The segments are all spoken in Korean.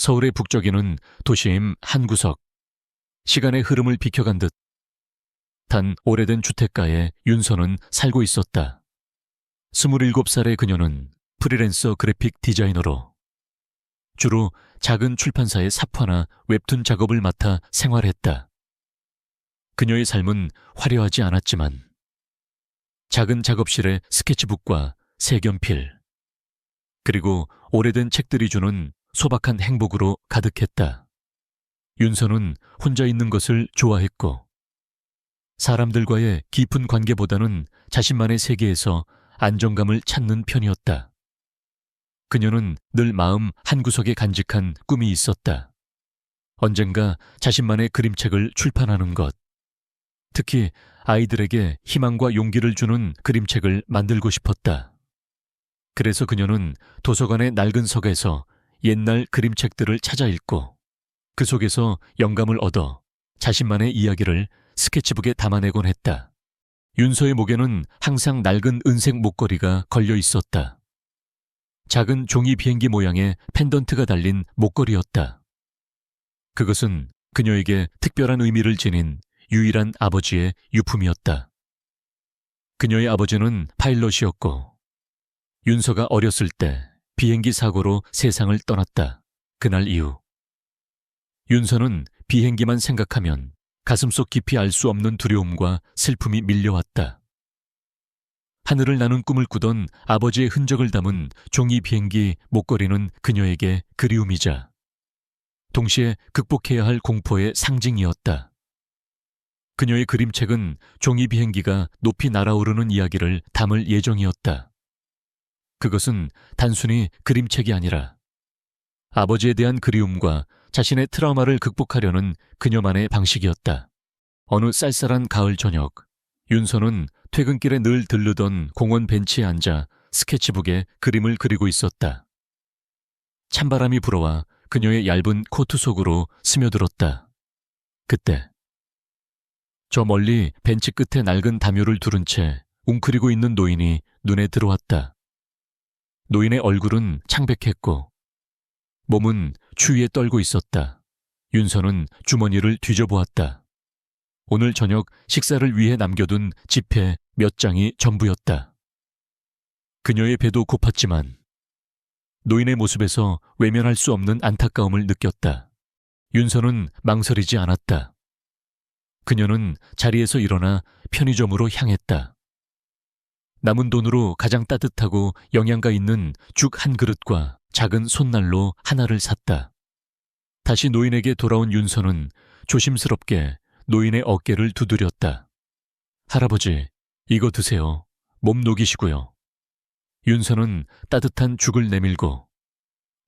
서울의 북쪽에는 도심 한 구석, 시간의 흐름을 비켜간 듯 단 오래된 주택가에 윤서는 살고 있었다. 27살의 그녀는 프리랜서 그래픽 디자이너로 주로 작은 출판사의 삽화나 웹툰 작업을 맡아 생활했다. 그녀의 삶은 화려하지 않았지만 작은 작업실에 스케치북과 색연필, 그리고 오래된 책들이 주는 소박한 행복으로 가득했다. 윤서는 혼자 있는 것을 좋아했고 사람들과의 깊은 관계보다는 자신만의 세계에서 안정감을 찾는 편이었다. 그녀는 늘 마음 한구석에 간직한 꿈이 있었다. 언젠가 자신만의 그림책을 출판하는 것, 특히 아이들에게 희망과 용기를 주는 그림책을 만들고 싶었다. 그래서 그녀는 도서관의 낡은 석에서 옛날 그림책들을 찾아 읽고 그 속에서 영감을 얻어 자신만의 이야기를 스케치북에 담아내곤 했다. 윤서의 목에는 항상 낡은 은색 목걸이가 걸려 있었다. 작은 종이 비행기 모양의 펜던트가 달린 목걸이였다. 그것은 그녀에게 특별한 의미를 지닌 유일한 아버지의 유품이었다. 그녀의 아버지는 파일럿이었고 윤서가 어렸을 때 비행기 사고로 세상을 떠났다. 그날 이후 윤서는 비행기만 생각하면 가슴속 깊이 알 수 없는 두려움과 슬픔이 밀려왔다. 하늘을 나는 꿈을 꾸던 아버지의 흔적을 담은 종이 비행기 목걸이는 그녀에게 그리움이자 동시에 극복해야 할 공포의 상징이었다. 그녀의 그림책은 종이 비행기가 높이 날아오르는 이야기를 담을 예정이었다. 그것은 단순히 그림책이 아니라 아버지에 대한 그리움과 자신의 트라우마를 극복하려는 그녀만의 방식이었다. 어느 쌀쌀한 가을 저녁, 윤서는 퇴근길에 늘 들르던 공원 벤치에 앉아 스케치북에 그림을 그리고 있었다. 찬바람이 불어와 그녀의 얇은 코트 속으로 스며들었다. 그때 저 멀리 벤치 끝에 낡은 담요를 두른 채 웅크리고 있는 노인이 눈에 들어왔다. 노인의 얼굴은 창백했고 몸은 추위에 떨고 있었다. 윤서는 주머니를 뒤져보았다. 오늘 저녁 식사를 위해 남겨둔 지폐 몇 장이 전부였다. 그녀의 배도 고팠지만 노인의 모습에서 외면할 수 없는 안타까움을 느꼈다. 윤서는 망설이지 않았다. 그녀는 자리에서 일어나 편의점으로 향했다. 남은 돈으로 가장 따뜻하고 영양가 있는 죽 한 그릇과 작은 손난로 하나를 샀다. 다시 노인에게 돌아온 윤서는 조심스럽게 노인의 어깨를 두드렸다. 할아버지, 이거 드세요. 몸 녹이시고요. 윤서는 따뜻한 죽을 내밀고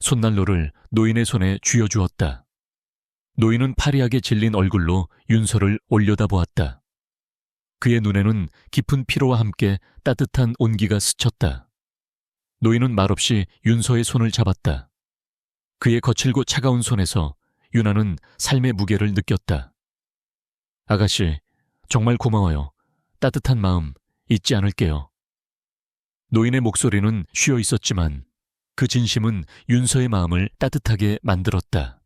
손난로를 노인의 손에 쥐어주었다. 노인은 파리하게 질린 얼굴로 윤서를 올려다보았다. 그의 눈에는 깊은 피로와 함께 따뜻한 온기가 스쳤다. 노인은 말없이 윤서의 손을 잡았다. 그의 거칠고 차가운 손에서 윤아는 삶의 무게를 느꼈다. 아가씨, 정말 고마워요. 따뜻한 마음 잊지 않을게요. 노인의 목소리는 쉬어 있었지만 그 진심은 윤서의 마음을 따뜻하게 만들었다.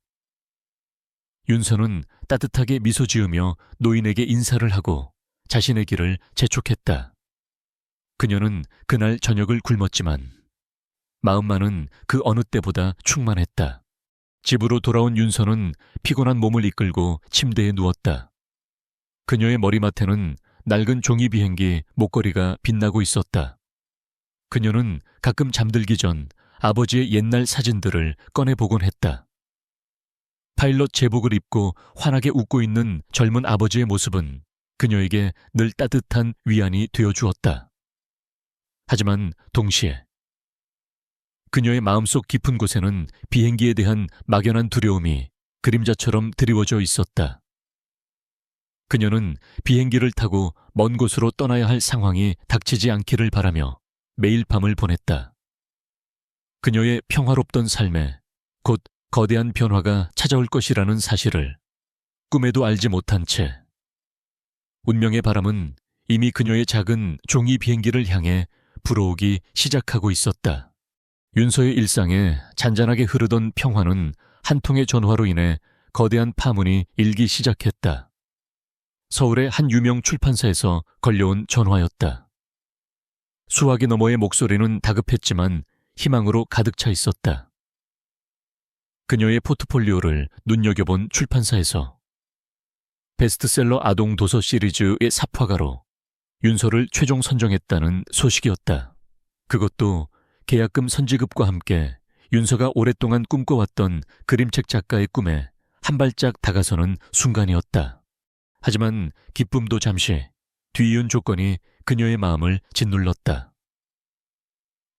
윤서는 따뜻하게 미소 지으며 노인에게 인사를 하고 자신의 길을 재촉했다. 그녀는 그날 저녁을 굶었지만 마음만은 그 어느 때보다 충만했다. 집으로 돌아온 윤서는 피곤한 몸을 이끌고 침대에 누웠다. 그녀의 머리맡에는 낡은 종이 비행기 목걸이가 빛나고 있었다. 그녀는 가끔 잠들기 전 아버지의 옛날 사진들을 꺼내보곤 했다. 파일럿 제복을 입고 환하게 웃고 있는 젊은 아버지의 모습은 그녀에게 늘 따뜻한 위안이 되어주었다. 하지만 동시에 그녀의 마음속 깊은 곳에는 비행기에 대한 막연한 두려움이 그림자처럼 드리워져 있었다. 그녀는 비행기를 타고 먼 곳으로 떠나야 할 상황이 닥치지 않기를 바라며 매일 밤을 보냈다. 그녀의 평화롭던 삶에 곧 거대한 변화가 찾아올 것이라는 사실을 꿈에도 알지 못한 채 운명의 바람은 이미 그녀의 작은 종이 비행기를 향해 불어오기 시작하고 있었다. 윤서의 일상에 잔잔하게 흐르던 평화는 한 통의 전화로 인해 거대한 파문이 일기 시작했다. 서울의 한 유명 출판사에서 걸려온 전화였다. 수화기 너머의 목소리는 다급했지만 희망으로 가득 차 있었다. 그녀의 포트폴리오를 눈여겨본 출판사에서 베스트셀러 아동 도서 시리즈의 삽화가로 윤서를 최종 선정했다는 소식이었다. 그것도 계약금 선지급과 함께 윤서가 오랫동안 꿈꿔왔던 그림책 작가의 꿈에 한 발짝 다가서는 순간이었다. 하지만 기쁨도 잠시, 뒤이은 조건이 그녀의 마음을 짓눌렀다.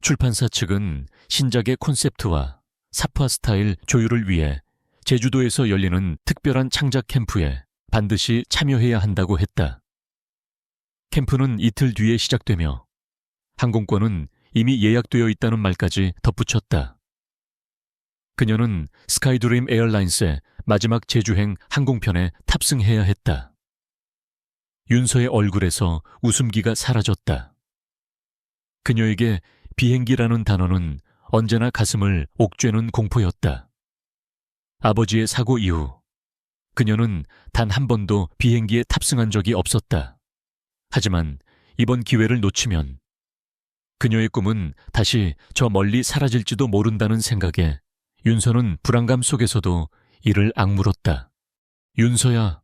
출판사 측은 신작의 콘셉트와 삽화 스타일 조율을 위해 제주도에서 열리는 특별한 창작 캠프에 반드시 참여해야 한다고 했다. 캠프는 이틀 뒤에 시작되며 항공권은 이미 예약되어 있다는 말까지 덧붙였다. 그녀는 스카이드림 에어라인스의 마지막 제주행 항공편에 탑승해야 했다. 윤서의 얼굴에서 웃음기가 사라졌다. 그녀에게 비행기라는 단어는 언제나 가슴을 옥죄는 공포였다. 아버지의 사고 이후 그녀는 단 한 번도 비행기에 탑승한 적이 없었다. 하지만 이번 기회를 놓치면 그녀의 꿈은 다시 저 멀리 사라질지도 모른다는 생각에 윤서는 불안감 속에서도 이를 악물었다. 윤서야,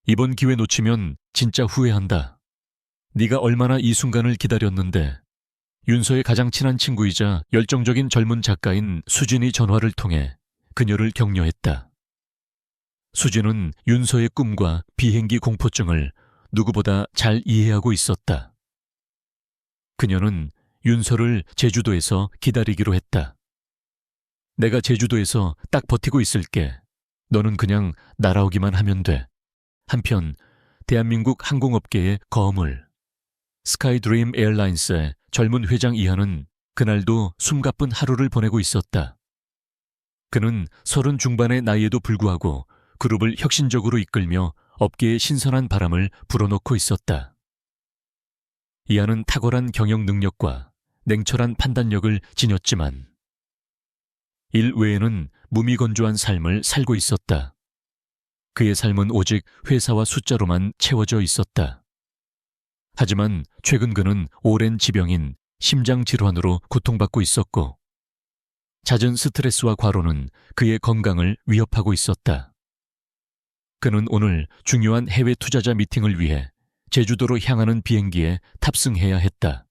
이번 기회 놓치면 진짜 후회한다. 네가 얼마나 이 순간을 기다렸는데. 윤서의 가장 친한 친구이자 열정적인 젊은 작가인 수진이 전화를 통해 그녀를 격려했다. 수진은 윤서의 꿈과 비행기 공포증을 누구보다 잘 이해하고 있었다. 그녀는 윤서를 제주도에서 기다리기로 했다. 내가 제주도에서 딱 버티고 있을게. 너는 그냥 날아오기만 하면 돼. 한편 대한민국 항공업계의 거물 스카이드림 에어라인스의 젊은 회장 이하는 그날도 숨가쁜 하루를 보내고 있었다. 그는 30 중반의 나이에도 불구하고 그룹을 혁신적으로 이끌며 업계의 신선한 바람을 불어넣고 있었다. 이하는 탁월한 경영 능력과 냉철한 판단력을 지녔지만 일 외에는 무미건조한 삶을 살고 있었다. 그의 삶은 오직 회사와 숫자로만 채워져 있었다. 하지만 최근 그는 오랜 지병인 심장질환으로 고통받고 있었고 잦은 스트레스와 과로는 그의 건강을 위협하고 있었다. 그는 오늘 중요한 해외 투자자 미팅을 위해 제주도로 향하는 비행기에 탑승해야 했다.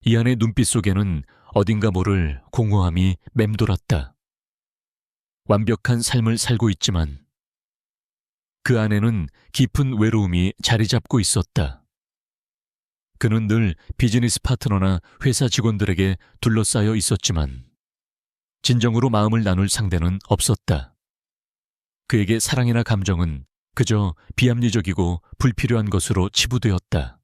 이안의 눈빛 속에는 어딘가 모를 공허함이 맴돌았다. 완벽한 삶을 살고 있지만 그 안에는 깊은 외로움이 자리 잡고 있었다. 그는 늘 비즈니스 파트너나 회사 직원들에게 둘러싸여 있었지만 진정으로 마음을 나눌 상대는 없었다. 그에게 사랑이나 감정은 그저 비합리적이고 불필요한 것으로 치부되었다.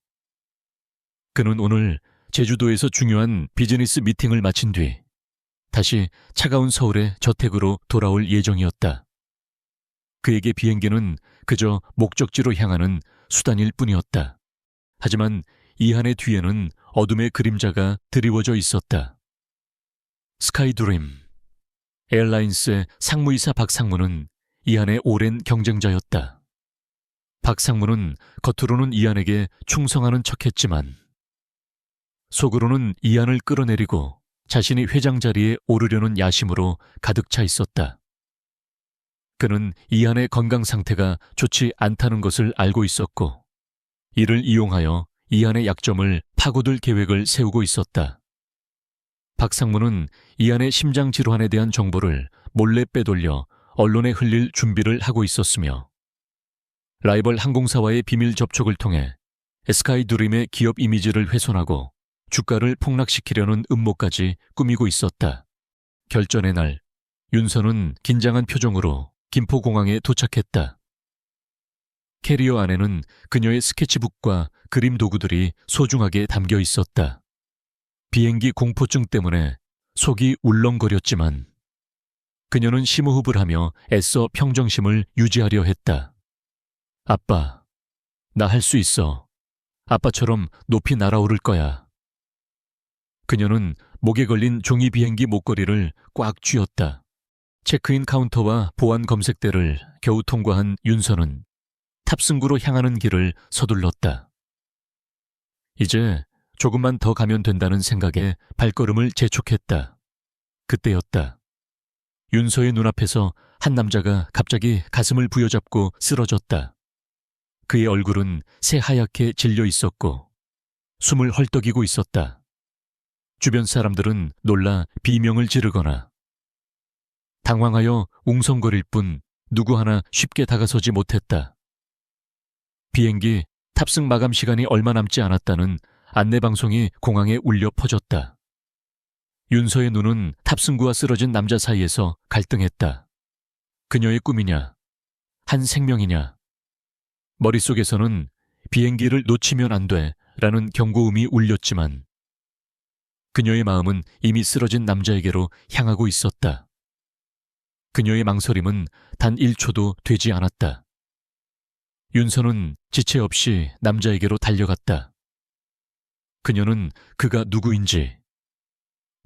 그는 오늘 제주도에서 중요한 비즈니스 미팅을 마친 뒤 다시 차가운 서울의 저택으로 돌아올 예정이었다. 그에게 비행기는 그저 목적지로 향하는 수단일 뿐이었다. 하지만 이한의 뒤에는 어둠의 그림자가 드리워져 있었다. 스카이드림 에어라인스의 상무이사 박상무는 이한의 오랜 경쟁자였다. 박상무는 겉으로는 이한에게 충성하는 척했지만 속으로는 이한을 끌어내리고 자신이 회장 자리에 오르려는 야심으로 가득 차 있었다. 그는 이한의 건강 상태가 좋지 않다는 것을 알고 있었고 이를 이용하여 이한의 약점을 파고들 계획을 세우고 있었다. 박상무는 이한의 심장 질환에 대한 정보를 몰래 빼돌려 언론에 흘릴 준비를 하고 있었으며 라이벌 항공사와의 비밀 접촉을 통해 스카이드림의 기업 이미지를 훼손하고 주가를 폭락시키려는 음모까지 꾸미고 있었다. 결전의 날, 윤서는 긴장한 표정으로 김포공항에 도착했다. 캐리어 안에는 그녀의 스케치북과 그림 도구들이 소중하게 담겨 있었다. 비행기 공포증 때문에 속이 울렁거렸지만 그녀는 심호흡을 하며 애써 평정심을 유지하려 했다. 아빠, 나 할 수 있어. 아빠처럼 높이 날아오를 거야. 그녀는 목에 걸린 종이 비행기 목걸이를 꽉 쥐었다. 체크인 카운터와 보안 검색대를 겨우 통과한 윤서는 탑승구로 향하는 길을 서둘렀다. 이제 조금만 더 가면 된다는 생각에 발걸음을 재촉했다. 그때였다. 윤서의 눈앞에서 한 남자가 갑자기 가슴을 부여잡고 쓰러졌다. 그의 얼굴은 새하얗게 질려 있었고 숨을 헐떡이고 있었다. 주변 사람들은 놀라 비명을 지르거나 당황하여 웅성거릴 뿐 누구 하나 쉽게 다가서지 못했다. 비행기 탑승 마감 시간이 얼마 남지 않았다는 안내방송이 공항에 울려 퍼졌다. 윤서의 눈은 탑승구와 쓰러진 남자 사이에서 갈등했다. 그녀의 꿈이냐? 한 생명이냐? 머릿속에서는 비행기를 놓치면 안 돼 라는 경고음이 울렸지만 그녀의 마음은 이미 쓰러진 남자에게로 향하고 있었다. 그녀의 망설임은 단 1초도 되지 않았다. 윤서는 지체 없이 남자에게로 달려갔다. 그녀는 그가 누구인지,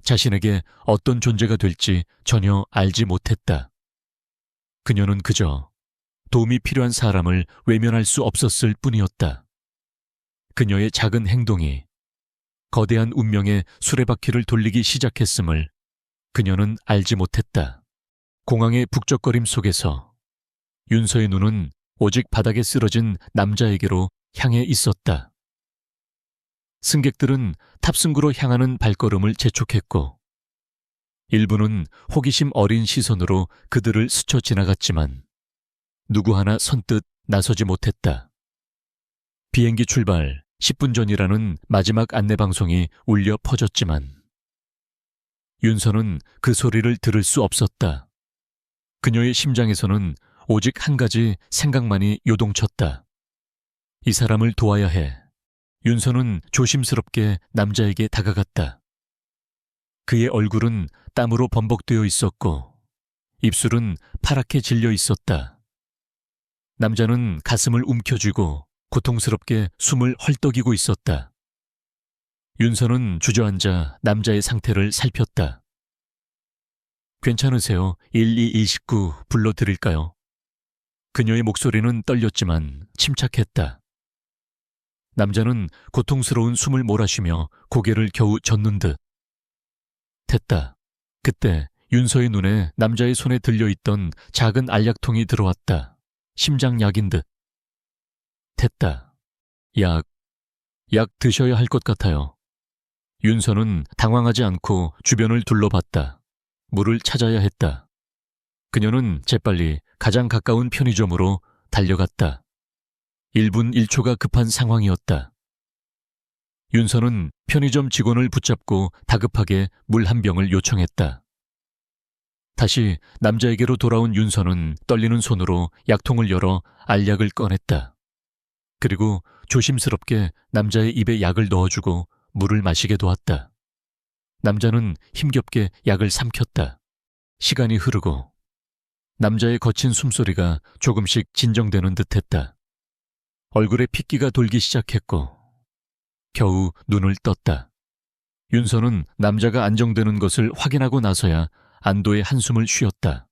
자신에게 어떤 존재가 될지 전혀 알지 못했다. 그녀는 그저 도움이 필요한 사람을 외면할 수 없었을 뿐이었다. 그녀의 작은 행동이 거대한 운명의 수레바퀴를 돌리기 시작했음을 그녀는 알지 못했다. 공항의 북적거림 속에서 윤서의 눈은 오직 바닥에 쓰러진 남자에게로 향해 있었다. 승객들은 탑승구로 향하는 발걸음을 재촉했고 일부는 호기심 어린 시선으로 그들을 스쳐 지나갔지만 누구 하나 선뜻 나서지 못했다. 비행기 출발 10분 전이라는 마지막 안내방송이 울려 퍼졌지만 윤서는 그 소리를 들을 수 없었다. 그녀의 심장에서는 오직 한 가지 생각만이 요동쳤다. 이 사람을 도와야 해. 윤서는 조심스럽게 남자에게 다가갔다. 그의 얼굴은 땀으로 범벅되어 있었고 입술은 파랗게 질려 있었다. 남자는 가슴을 움켜쥐고 고통스럽게 숨을 헐떡이고 있었다. 윤서는 주저앉아 남자의 상태를 살폈다. 괜찮으세요? 1229 불러드릴까요? 그녀의 목소리는 떨렸지만 침착했다. 남자는 고통스러운 숨을 몰아쉬며 고개를 겨우 젓는 듯. 됐다. 그때 윤서의 눈에 남자의 손에 들려있던 작은 알약통이 들어왔다. 심장약인 듯. 됐다. 약 드셔야 할 것 같아요. 윤서는 당황하지 않고 주변을 둘러봤다. 물을 찾아야 했다. 그녀는 재빨리 가장 가까운 편의점으로 달려갔다. 1분 1초가 급한 상황이었다. 윤서는 편의점 직원을 붙잡고 다급하게 물 한 병을 요청했다. 다시 남자에게로 돌아온 윤서는 떨리는 손으로 약통을 열어 알약을 꺼냈다. 그리고 조심스럽게 남자의 입에 약을 넣어주고 물을 마시게 도왔다. 남자는 힘겹게 약을 삼켰다. 시간이 흐르고 남자의 거친 숨소리가 조금씩 진정되는 듯했다. 얼굴에 핏기가 돌기 시작했고 겨우 눈을 떴다. 윤서는 남자가 안정되는 것을 확인하고 나서야 안도의 한숨을 쉬었다.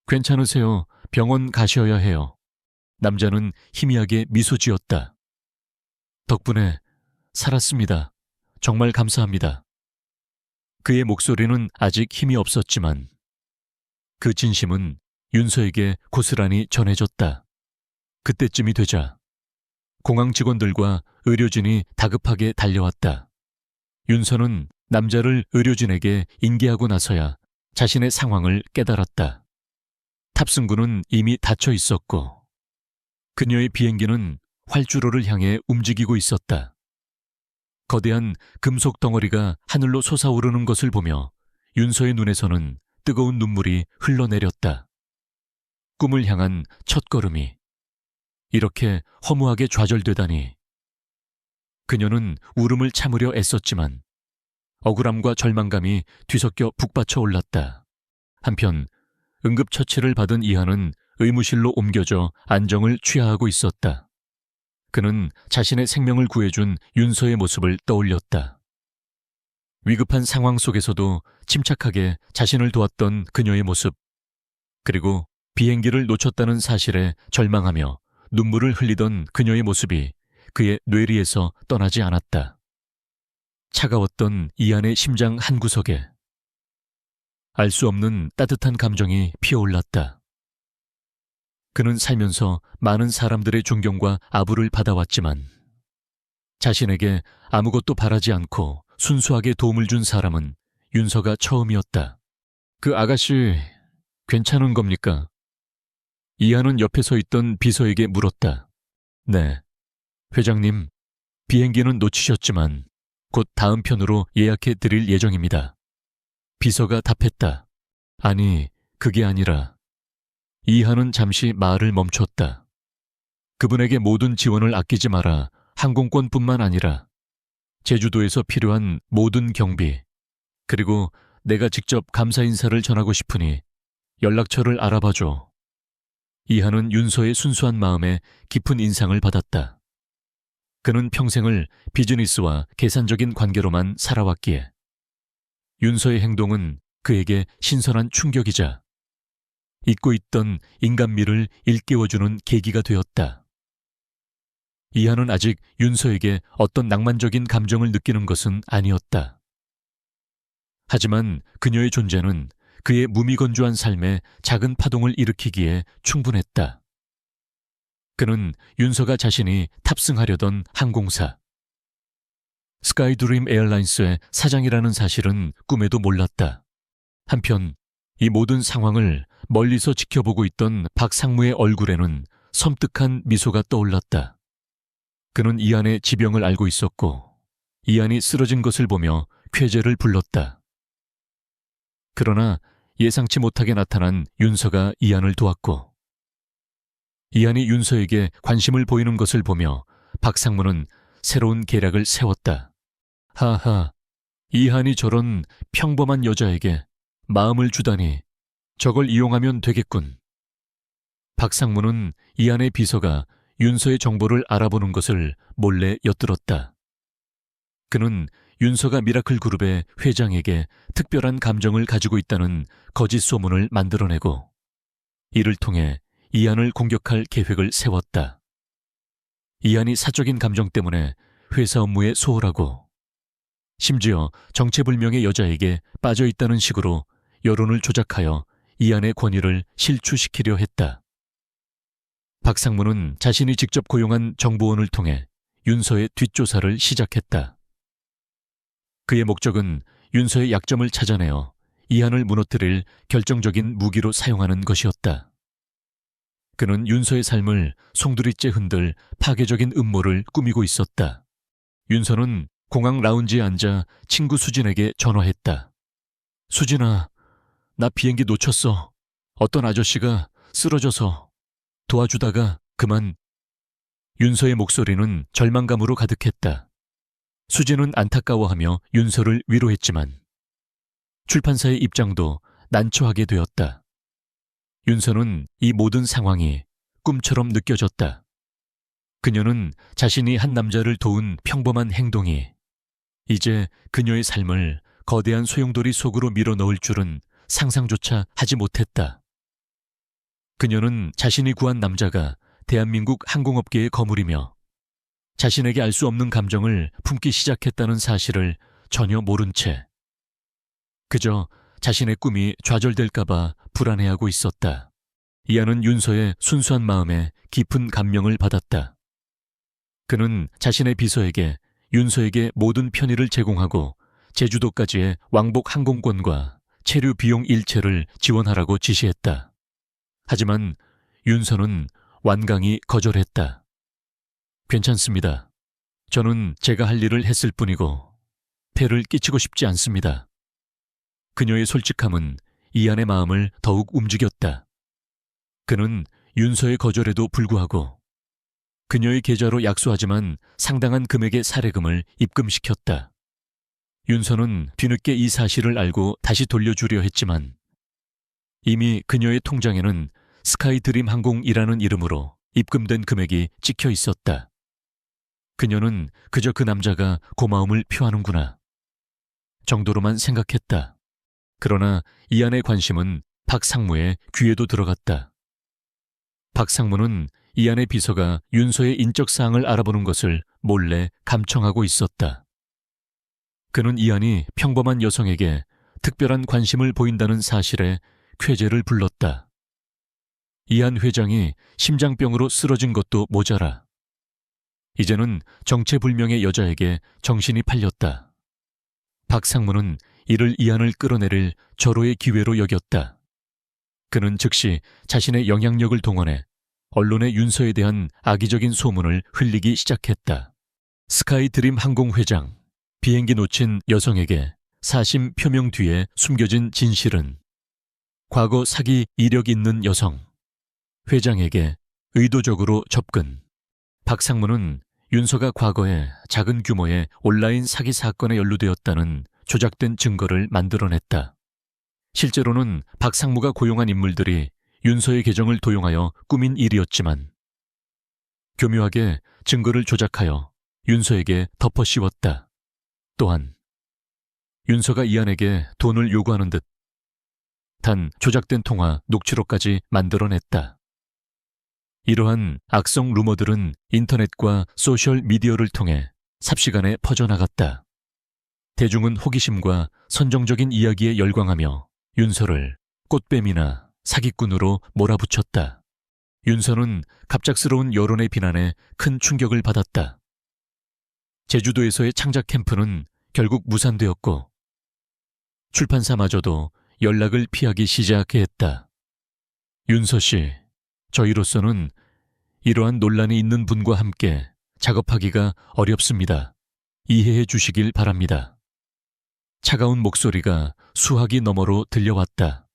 괜찮으세요? 병원 가셔야 해요. 남자는 희미하게 미소 지었다. 덕분에 살았습니다. 정말 감사합니다. 그의 목소리는 아직 힘이 없었지만 그 진심은 윤서에게 고스란히 전해졌다. 그때쯤이 되자 공항 직원들과 의료진이 다급하게 달려왔다. 윤서는 남자를 의료진에게 인계하고 나서야 자신의 상황을 깨달았다. 탑승구는 이미 닫혀 있었고 그녀의 비행기는 활주로를 향해 움직이고 있었다. 거대한 금속 덩어리가 하늘로 솟아오르는 것을 보며 윤서의 눈에서는 뜨거운 눈물이 흘러내렸다. 꿈을 향한 첫걸음이 이렇게 허무하게 좌절되다니. 그녀는 울음을 참으려 애썼지만 억울함과 절망감이 뒤섞여 북받쳐 올랐다. 한편 응급처치를 받은 이하는 의무실로 옮겨져 안정을 취하하고 있었다. 그는 자신의 생명을 구해준 윤서의 모습을 떠올렸다. 위급한 상황 속에서도 침착하게 자신을 도왔던 그녀의 모습, 그리고 비행기를 놓쳤다는 사실에 절망하며 눈물을 흘리던 그녀의 모습이 그의 뇌리에서 떠나지 않았다. 차가웠던 이안의 심장 한구석에 알 수 없는 따뜻한 감정이 피어올랐다. 그는 살면서 많은 사람들의 존경과 아부를 받아왔지만 자신에게 아무것도 바라지 않고 순수하게 도움을 준 사람은 윤서가 처음이었다. 그 아가씨 괜찮은 겁니까? 이하는 옆에 서 있던 비서에게 물었다. 네. 회장님, 비행기는 놓치셨지만 곧 다음 편으로 예약해 드릴 예정입니다. 비서가 답했다. 아니, 그게 아니라. 이하는 잠시 말을 멈췄다. 그분에게 모든 지원을 아끼지 마라. 항공권뿐만 아니라 제주도에서 필요한 모든 경비, 그리고 내가 직접 감사 인사를 전하고 싶으니 연락처를 알아봐줘. 이하는 윤서의 순수한 마음에 깊은 인상을 받았다. 그는 평생을 비즈니스와 계산적인 관계로만 살아왔기에 윤서의 행동은 그에게 신선한 충격이자 잊고 있던 인간미를 일깨워주는 계기가 되었다. 이하는 아직 윤서에게 어떤 낭만적인 감정을 느끼는 것은 아니었다. 하지만 그녀의 존재는 그의 무미건조한 삶에 작은 파동을 일으키기에 충분했다. 그는 윤서가 자신이 탑승하려던 항공사 스카이드림 에어라인스의 사장이라는 사실은 꿈에도 몰랐다. 한편 이 모든 상황을 멀리서 지켜보고 있던 박상무의 얼굴에는 섬뜩한 미소가 떠올랐다. 그는 이안의 지병을 알고 있었고 이안이 쓰러진 것을 보며 쾌재를 불렀다. 그러나 예상치 못하게 나타난 윤서가 이안을 도왔고 이안이 윤서에게 관심을 보이는 것을 보며 박상무는 새로운 계략을 세웠다. 하하, 이한이 저런 평범한 여자에게 마음을 주다니 저걸 이용하면 되겠군. 박상무는 이안의 비서가 윤서의 정보를 알아보는 것을 몰래 엿들었다. 그는 윤서가 미라클 그룹의 회장에게 특별한 감정을 가지고 있다는 거짓 소문을 만들어내고 이를 통해 이안을 공격할 계획을 세웠다. 이안이 사적인 감정 때문에 회사 업무에 소홀하고 심지어 정체불명의 여자에게 빠져있다는 식으로 여론을 조작하여 이안의 권위를 실추시키려 했다. 박상무는 자신이 직접 고용한 정보원을 통해 윤서의 뒷조사를 시작했다. 그의 목적은 윤서의 약점을 찾아내어 이안을 무너뜨릴 결정적인 무기로 사용하는 것이었다. 그는 윤서의 삶을 송두리째 흔들 파괴적인 음모를 꾸미고 있었다. 윤서는 공항 라운지에 앉아 친구 수진에게 전화했다. 수진아, 나 비행기 놓쳤어. 어떤 아저씨가 쓰러져서 도와주다가 그만. 윤서의 목소리는 절망감으로 가득했다. 수진은 안타까워하며 윤서를 위로했지만 출판사의 입장도 난처하게 되었다. 윤서는 이 모든 상황이 꿈처럼 느껴졌다. 그녀는 자신이 한 남자를 도운 평범한 행동이 이제 그녀의 삶을 거대한 소용돌이 속으로 밀어넣을 줄은 상상조차 하지 못했다. 그녀는 자신이 구한 남자가 대한민국 항공업계에 거물이며 자신에게 알 수 없는 감정을 품기 시작했다는 사실을 전혀 모른 채 그저 자신의 꿈이 좌절될까봐 불안해하고 있었다. 이안은 윤서의 순수한 마음에 깊은 감명을 받았다. 그는 자신의 비서에게 윤서에게 모든 편의를 제공하고 제주도까지의 왕복 항공권과 체류 비용 일체를 지원하라고 지시했다. 하지만 윤서는 완강히 거절했다. 괜찮습니다. 저는 제가 할 일을 했을 뿐이고 폐를 끼치고 싶지 않습니다. 그녀의 솔직함은 이안의 마음을 더욱 움직였다. 그는 윤서의 거절에도 불구하고 그녀의 계좌로 약소하지만 상당한 금액의 사례금을 입금시켰다. 윤서는 뒤늦게 이 사실을 알고 다시 돌려주려 했지만 이미 그녀의 통장에는 스카이드림 항공이라는 이름으로 입금된 금액이 찍혀 있었다. 그녀는 그저 그 남자가 고마움을 표하는구나 정도로만 생각했다. 그러나 이안의 관심은 박상무의 귀에도 들어갔다. 박상무는 이한의 비서가 윤서의 인적 사항을 알아보는 것을 몰래 감청하고 있었다. 그는 이한이 평범한 여성에게 특별한 관심을 보인다는 사실에 쾌재를 불렀다. 이한 회장이 심장병으로 쓰러진 것도 모자라 이제는 정체불명의 여자에게 정신이 팔렸다. 박상무는 이를 이한을 끌어내릴 절호의 기회로 여겼다. 그는 즉시 자신의 영향력을 동원해 언론의 윤서에 대한 악의적인 소문을 흘리기 시작했다. 스카이드림 항공 회장, 비행기 놓친 여성에게 사심 표명 뒤에 숨겨진 진실은 과거 사기 이력 있는 여성, 회장에게 의도적으로 접근. 박상무는 윤서가 과거에 작은 규모의 온라인 사기 사건에 연루되었다는 조작된 증거를 만들어냈다. 실제로는 박상무가 고용한 인물들이 윤서의 계정을 도용하여 꾸민 일이었지만 교묘하게 증거를 조작하여 윤서에게 덮어씌웠다. 또한 윤서가 이한에게 돈을 요구하는 듯 단 조작된 통화 녹취록까지 만들어냈다. 이러한 악성 루머들은 인터넷과 소셜 미디어를 통해 삽시간에 퍼져나갔다. 대중은 호기심과 선정적인 이야기에 열광하며 윤서를 꽃뱀이나 사기꾼으로 몰아붙였다. 윤서는 갑작스러운 여론의 비난에 큰 충격을 받았다. 제주도에서의 창작 캠프는 결국 무산되었고 출판사마저도 연락을 피하기 시작했다. 윤서 씨, 저희로서는 이러한 논란이 있는 분과 함께 작업하기가 어렵습니다. 이해해 주시길 바랍니다. 차가운 목소리가 수화기 너머로 들려왔다.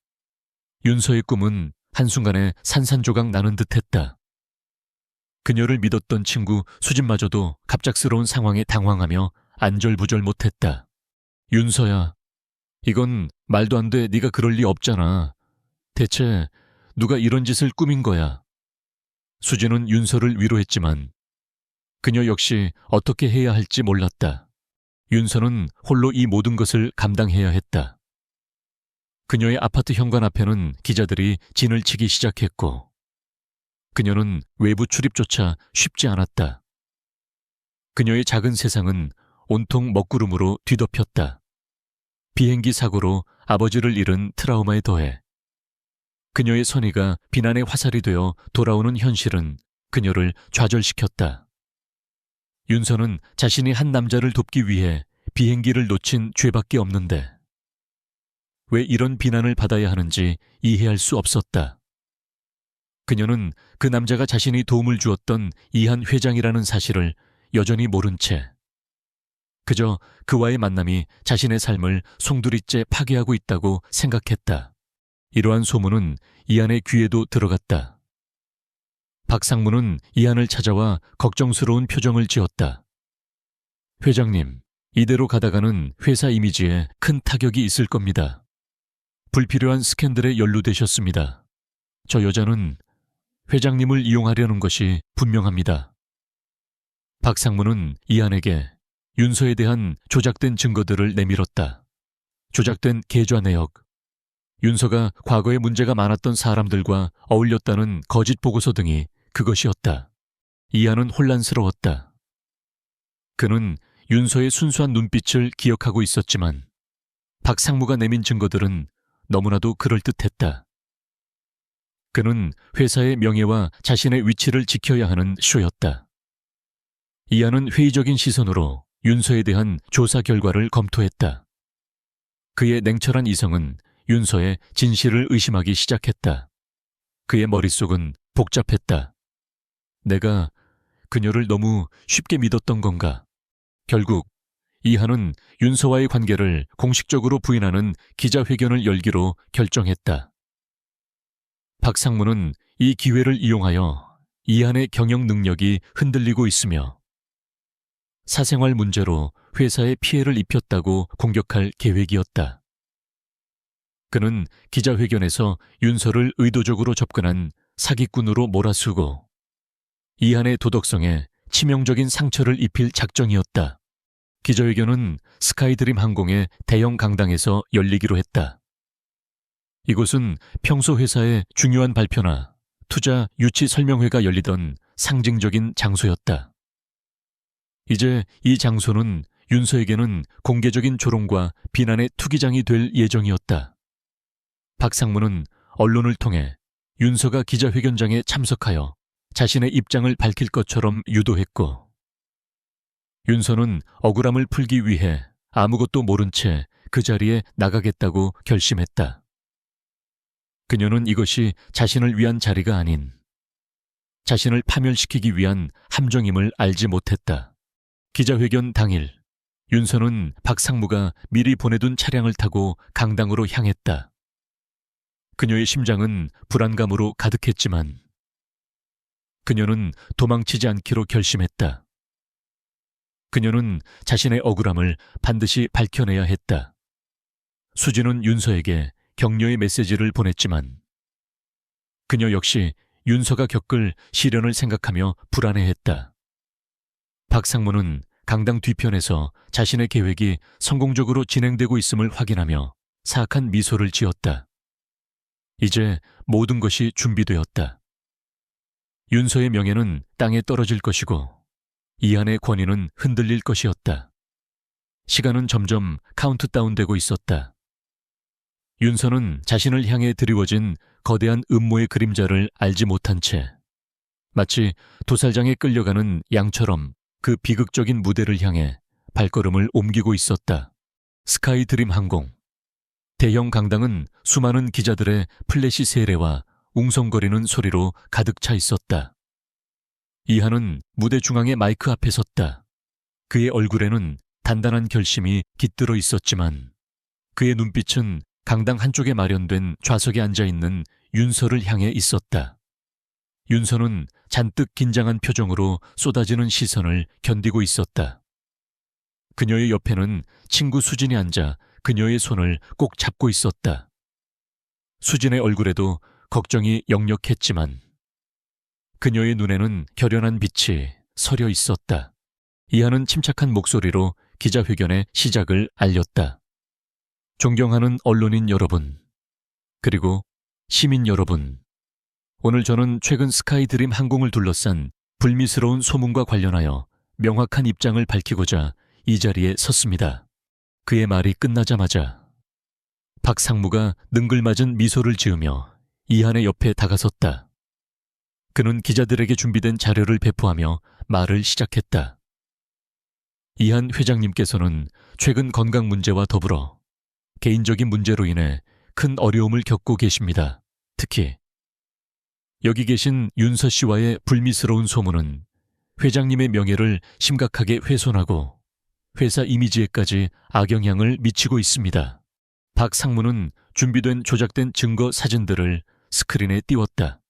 윤서의 꿈은 한순간에 산산조각 나는 듯했다. 그녀를 믿었던 친구 수진마저도 갑작스러운 상황에 당황하며 안절부절 못했다. 윤서야, 이건 말도 안 돼. 네가 그럴 리 없잖아. 대체 누가 이런 짓을 꾸민 거야. 수진은 윤서를 위로했지만 그녀 역시 어떻게 해야 할지 몰랐다. 윤서는 홀로 이 모든 것을 감당해야 했다. 그녀의 아파트 현관 앞에는 기자들이 진을 치기 시작했고 그녀는 외부 출입조차 쉽지 않았다. 그녀의 작은 세상은 온통 먹구름으로 뒤덮였다. 비행기 사고로 아버지를 잃은 트라우마에 더해 그녀의 선의가 비난의 화살이 되어 돌아오는 현실은 그녀를 좌절시켰다. 윤서는 자신이 한 남자를 돕기 위해 비행기를 놓친 죄밖에 없는데 왜 이런 비난을 받아야 하는지 이해할 수 없었다. 그녀는 그 남자가 자신이 도움을 주었던 이한 회장이라는 사실을 여전히 모른 채 그저 그와의 만남이 자신의 삶을 송두리째 파괴하고 있다고 생각했다. 이러한 소문은 이한의 귀에도 들어갔다. 박상무는 이한을 찾아와 걱정스러운 표정을 지었다. 회장님, 이대로 가다가는 회사 이미지에 큰 타격이 있을 겁니다. 불필요한 스캔들에 연루되셨습니다. 저 여자는 회장님을 이용하려는 것이 분명합니다. 박상무는 이한에게 윤서에 대한 조작된 증거들을 내밀었다. 조작된 계좌 내역, 윤서가 과거에 문제가 많았던 사람들과 어울렸다는 거짓 보고서 등이 그것이었다. 이한은 혼란스러웠다. 그는 윤서의 순수한 눈빛을 기억하고 있었지만 박상무가 내민 증거들은 너무나도 그럴듯했다. 그는 회사의 명예와 자신의 위치를 지켜야 하는 쇼였다. 이한은 회의적인 시선으로 윤서에 대한 조사 결과를 검토했다. 그의 냉철한 이성은 윤서의 진실을 의심하기 시작했다. 그의 머릿속은 복잡했다. 내가 그녀를 너무 쉽게 믿었던 건가? 결국 이한은 윤서와의 관계를 공식적으로 부인하는 기자회견을 열기로 결정했다. 박상무는 이 기회를 이용하여 이한의 경영 능력이 흔들리고 있으며 사생활 문제로 회사에 피해를 입혔다고 공격할 계획이었다. 그는 기자회견에서 윤서를 의도적으로 접근한 사기꾼으로 몰아쓰고 이한의 도덕성에 치명적인 상처를 입힐 작정이었다. 기자회견은 스카이드림 항공의 대형 강당에서 열리기로 했다. 이곳은 평소 회사의 중요한 발표나 투자 유치 설명회가 열리던 상징적인 장소였다. 이제 이 장소는 윤서에게는 공개적인 조롱과 비난의 투기장이 될 예정이었다. 박상무는 언론을 통해 윤서가 기자회견장에 참석하여 자신의 입장을 밝힐 것처럼 유도했고, 윤서는 억울함을 풀기 위해 아무것도 모른 채 그 자리에 나가겠다고 결심했다. 그녀는 이것이 자신을 위한 자리가 아닌 자신을 파멸시키기 위한 함정임을 알지 못했다. 기자회견 당일, 윤서는 박상무가 미리 보내둔 차량을 타고 강당으로 향했다. 그녀의 심장은 불안감으로 가득했지만 그녀는 도망치지 않기로 결심했다. 그녀는 자신의 억울함을 반드시 밝혀내야 했다. 수지는 윤서에게 격려의 메시지를 보냈지만 그녀 역시 윤서가 겪을 시련을 생각하며 불안해했다. 박상무는 강당 뒤편에서 자신의 계획이 성공적으로 진행되고 있음을 확인하며 사악한 미소를 지었다. 이제 모든 것이 준비되었다. 윤서의 명예는 땅에 떨어질 것이고 이한의 권위는 흔들릴 것이었다. 시간은 점점 카운트다운되고 있었다. 윤서는 자신을 향해 드리워진 거대한 음모의 그림자를 알지 못한 채 마치 도살장에 끌려가는 양처럼 그 비극적인 무대를 향해 발걸음을 옮기고 있었다. 스카이 드림 항공. 대형 강당은 수많은 기자들의 플래시 세례와 웅성거리는 소리로 가득 차 있었다. 이한은 무대 중앙의 마이크 앞에 섰다. 그의 얼굴에는 단단한 결심이 깃들어 있었지만 그의 눈빛은 강당 한쪽에 마련된 좌석에 앉아있는 윤서를 향해 있었다. 윤서는 잔뜩 긴장한 표정으로 쏟아지는 시선을 견디고 있었다. 그녀의 옆에는 친구 수진이 앉아 그녀의 손을 꼭 잡고 있었다. 수진의 얼굴에도 걱정이 역력했지만 그녀의 눈에는 결연한 빛이 서려 있었다. 이하는 침착한 목소리로 기자회견의 시작을 알렸다. 존경하는 언론인 여러분, 그리고 시민 여러분, 오늘 저는 최근 스카이 드림 항공을 둘러싼 불미스러운 소문과 관련하여 명확한 입장을 밝히고자 이 자리에 섰습니다. 그의 말이 끝나자마자 박상무가 능글맞은 미소를 지으며 이한의 옆에 다가섰다. 그는 기자들에게 준비된 자료를 배포하며 말을 시작했다. 이한 회장님께서는 최근 건강 문제와 더불어 개인적인 문제로 인해 큰 어려움을 겪고 계십니다. 특히 여기 계신 윤서 씨와의 불미스러운 소문은 회장님의 명예를 심각하게 훼손하고 회사 이미지에까지 악영향을 미치고 있습니다. 박상무는 준비된 조작된 증거 사진들을 스크린에 띄웠다.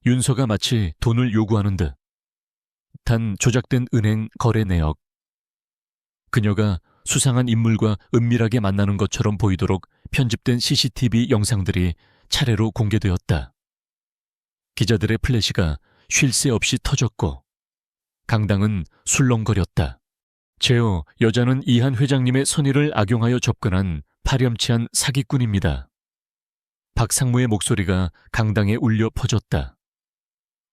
윤서가 마치 돈을 요구하는 듯 단 조작된 은행 거래 내역, 그녀가 수상한 인물과 은밀하게 만나는 것처럼 보이도록 편집된 CCTV 영상들이 차례로 공개되었다. 기자들의 플래시가 쉴 새 없이 터졌고 강당은 술렁거렸다. 제오, 여자는 이한 회장님의 선의를 악용하여 접근한 파렴치한 사기꾼입니다. 박상무의 목소리가 강당에 울려 퍼졌다.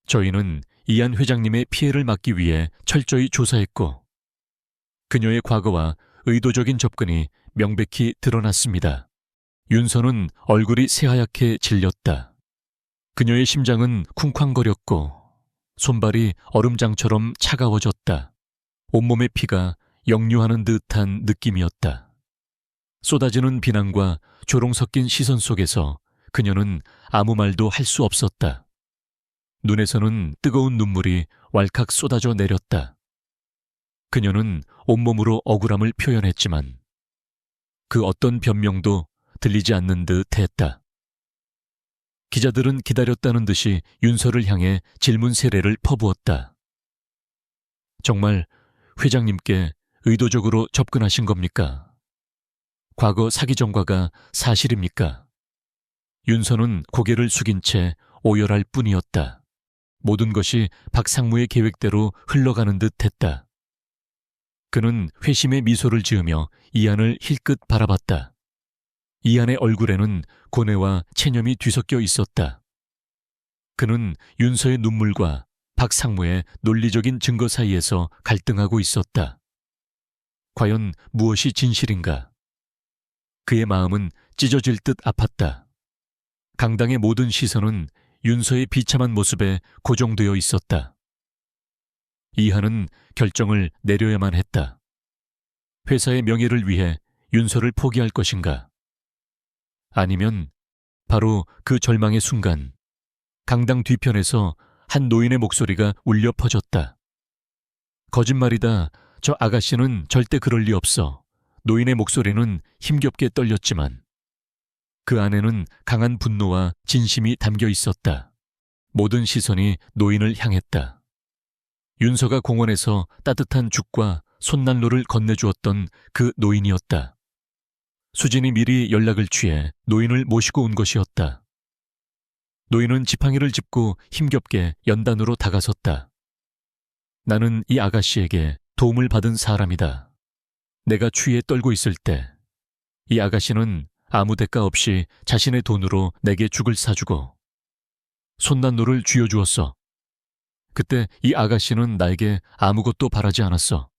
저희는 이한 회장님의 피해를 막기 위해 철저히 조사했고 그녀의 과거와 의도적인 접근이 명백히 드러났습니다. 윤서는 얼굴이 새하얗게 질렸다. 그녀의 심장은 쿵쾅거렸고 손발이 얼음장처럼 차가워졌다. 온몸의 피가 역류하는 듯한 느낌이었다. 쏟아지는 비난과 조롱 섞인 시선 속에서 그녀는 아무 말도 할 수 없었다. 눈에서는 뜨거운 눈물이 왈칵 쏟아져 내렸다. 그녀는 온몸으로 억울함을 표현했지만 그 어떤 변명도 들리지 않는 듯 했다. 기자들은 기다렸다는 듯이 윤서를 향해 질문 세례를 퍼부었다. 정말 회장님께 의도적으로 접근하신 겁니까? 과거 사기 전과가 사실입니까? 윤서는 고개를 숙인 채 오열할 뿐이었다. 모든 것이 박상무의 계획대로 흘러가는 듯 했다. 그는 회심의 미소를 지으며 이한을 힐끗 바라봤다. 이한의 얼굴에는 고뇌와 체념이 뒤섞여 있었다. 그는 윤서의 눈물과 박상무의 논리적인 증거 사이에서 갈등하고 있었다. 과연 무엇이 진실인가? 그의 마음은 찢어질 듯 아팠다. 강당의 모든 시선은 윤서의 비참한 모습에 고정되어 있었다. 이한은 결정을 내려야만 했다. 회사의 명예를 위해 윤서를 포기할 것인가? 아니면 바로 그 절망의 순간 강당 뒤편에서 한 노인의 목소리가 울려 퍼졌다. 거짓말이다. 저 아가씨는 절대 그럴 리 없어. 노인의 목소리는 힘겹게 떨렸지만 그 안에는 강한 분노와 진심이 담겨 있었다. 모든 시선이 노인을 향했다. 윤서가 공원에서 따뜻한 죽과 손난로를 건네주었던 그 노인이었다. 수진이 미리 연락을 취해 노인을 모시고 온 것이었다. 노인은 지팡이를 짚고 힘겹게 연단으로 다가섰다. 나는 이 아가씨에게 도움을 받은 사람이다. 내가 추위에 떨고 있을 때 이 아가씨는 아무 대가 없이 자신의 돈으로 내게 죽을 사주고 손난로를 쥐어주었어. 그때 이 아가씨는 나에게 아무것도 바라지 않았어.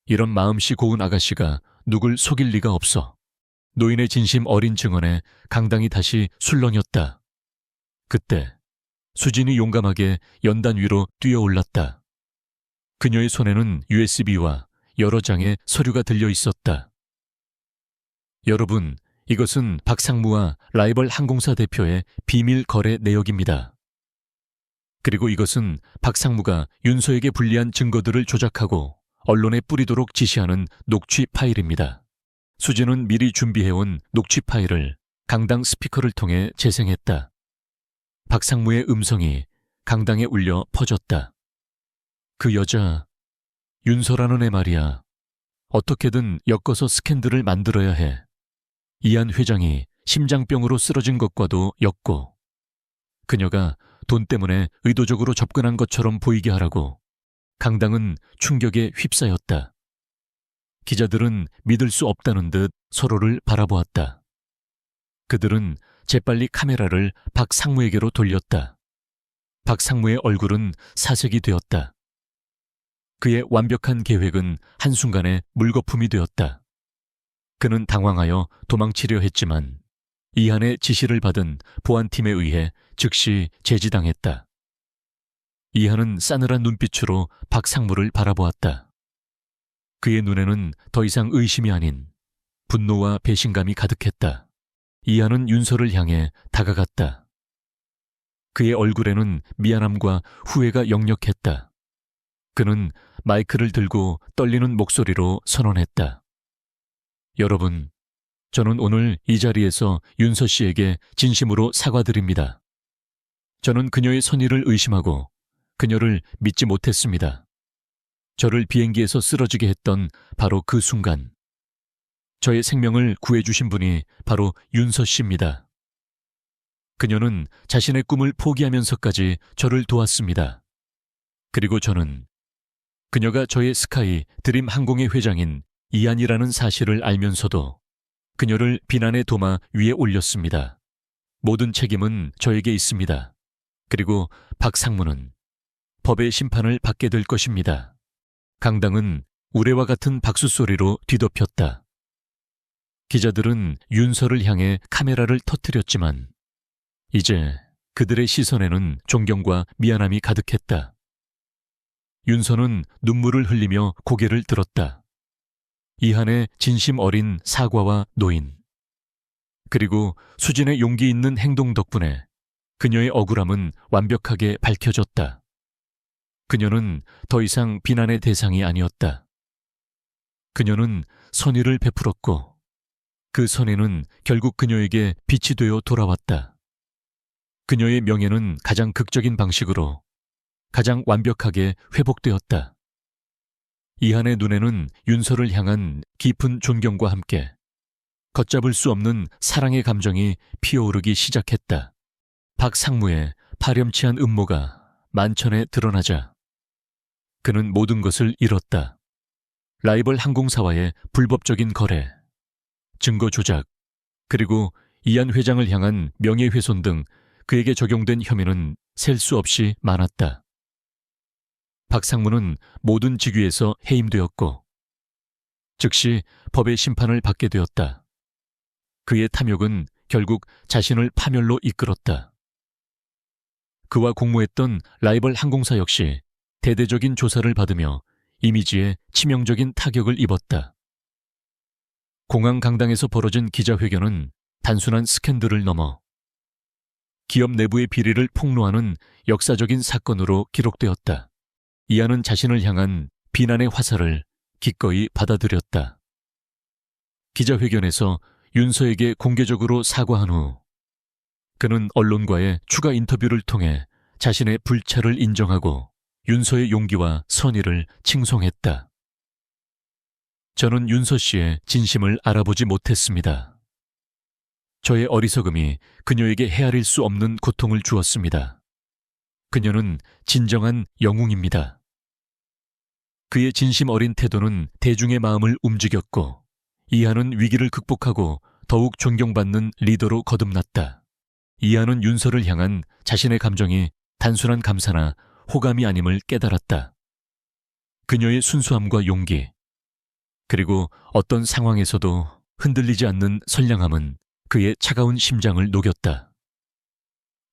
이런 마음씨 고운 아가씨가 누굴 속일 리가 없어. 노인의 진심 어린 증언에 강당이 다시 술렁였다. 그때 수진이 용감하게 연단 위로 뛰어올랐다. 그녀의 손에는 USB와 여러 장의 서류가 들려 있었다. 여러분, 이것은 박상무와 라이벌 항공사 대표의 비밀 거래 내역입니다. 그리고 이것은 박상무가 윤서에게 불리한 증거들을 조작하고 언론에 뿌리도록 지시하는 녹취 파일입니다. 수진은 미리 준비해온 녹취 파일을 강당 스피커를 통해 재생했다. 박상무의 음성이 강당에 울려 퍼졌다. 그 여자, 윤서라는 애 말이야. 어떻게든 엮어서 스캔들을 만들어야 해. 이한 회장이 심장병으로 쓰러진 것과도 엮고 그녀가 돈 때문에 의도적으로 접근한 것처럼 보이게 하라고. 강당은 충격에 휩싸였다. 기자들은 믿을 수 없다는 듯 서로를 바라보았다. 그들은 재빨리 카메라를 박상무에게로 돌렸다. 박상무의 얼굴은 사색이 되었다. 그의 완벽한 계획은 한순간에 물거품이 되었다. 그는 당황하여 도망치려 했지만 이한의 지시를 받은 보안팀에 의해 즉시 제지당했다. 이한은 싸늘한 눈빛으로 박상무를 바라보았다. 그의 눈에는 더 이상 의심이 아닌 분노와 배신감이 가득했다. 이한은 윤서를 향해 다가갔다. 그의 얼굴에는 미안함과 후회가 역력했다. 그는 마이크를 들고 떨리는 목소리로 선언했다. 여러분, 저는 오늘 이 자리에서 윤서 씨에게 진심으로 사과드립니다. 저는 그녀의 선의를 의심하고 그녀를 믿지 못했습니다. 저를 비행기에서 쓰러지게 했던 바로 그 순간 저의 생명을 구해주신 분이 바로 윤서 씨입니다. 그녀는 자신의 꿈을 포기하면서까지 저를 도왔습니다. 그리고 저는 그녀가 저의 스카이 드림 항공의 회장인 이한이라는 사실을 알면서도 그녀를 비난의 도마 위에 올렸습니다. 모든 책임은 저에게 있습니다. 그리고 박상무는 법의 심판을 받게 될 것입니다. 강당은 우레와 같은 박수 소리로 뒤덮였다. 기자들은 윤서를 향해 카메라를 터뜨렸지만 이제 그들의 시선에는 존경과 미안함이 가득했다. 윤서는 눈물을 흘리며 고개를 들었다. 이한의 진심 어린 사과와 노인, 그리고 수진의 용기 있는 행동 덕분에 그녀의 억울함은 완벽하게 밝혀졌다. 그녀는 더 이상 비난의 대상이 아니었다. 그녀는 선의를 베풀었고 그 선의는 결국 그녀에게 빛이 되어 돌아왔다. 그녀의 명예는 가장 극적인 방식으로 가장 완벽하게 회복되었다. 이한의 눈에는 윤서를 향한 깊은 존경과 함께 걷잡을 수 없는 사랑의 감정이 피어오르기 시작했다. 박상무의 파렴치한 음모가 만천에 드러나자 그는 모든 것을 잃었다. 라이벌 항공사와의 불법적인 거래, 증거 조작, 그리고 이한 회장을 향한 명예훼손 등 그에게 적용된 혐의는 셀 수 없이 많았다. 박상무는 모든 직위에서 해임되었고 즉시 법의 심판을 받게 되었다. 그의 탐욕은 결국 자신을 파멸로 이끌었다. 그와 공모했던 라이벌 항공사 역시 대대적인 조사를 받으며 이미지에 치명적인 타격을 입었다. 공항 강당에서 벌어진 기자회견은 단순한 스캔들을 넘어 기업 내부의 비리를 폭로하는 역사적인 사건으로 기록되었다. 이하는 자신을 향한 비난의 화살을 기꺼이 받아들였다. 기자회견에서 윤서에게 공개적으로 사과한 후 그는 언론과의 추가 인터뷰를 통해 자신의 불찰을 인정하고 윤서의 용기와 선의를 칭송했다. 저는 윤서 씨의 진심을 알아보지 못했습니다. 저의 어리석음이 그녀에게 헤아릴 수 없는 고통을 주었습니다. 그녀는 진정한 영웅입니다. 그의 진심 어린 태도는 대중의 마음을 움직였고 이하는 위기를 극복하고 더욱 존경받는 리더로 거듭났다. 이하는 윤서를 향한 자신의 감정이 단순한 감사나 호감이 아님을 깨달았다. 그녀의 순수함과 용기, 그리고 어떤 상황에서도 흔들리지 않는 선량함은 그의 차가운 심장을 녹였다.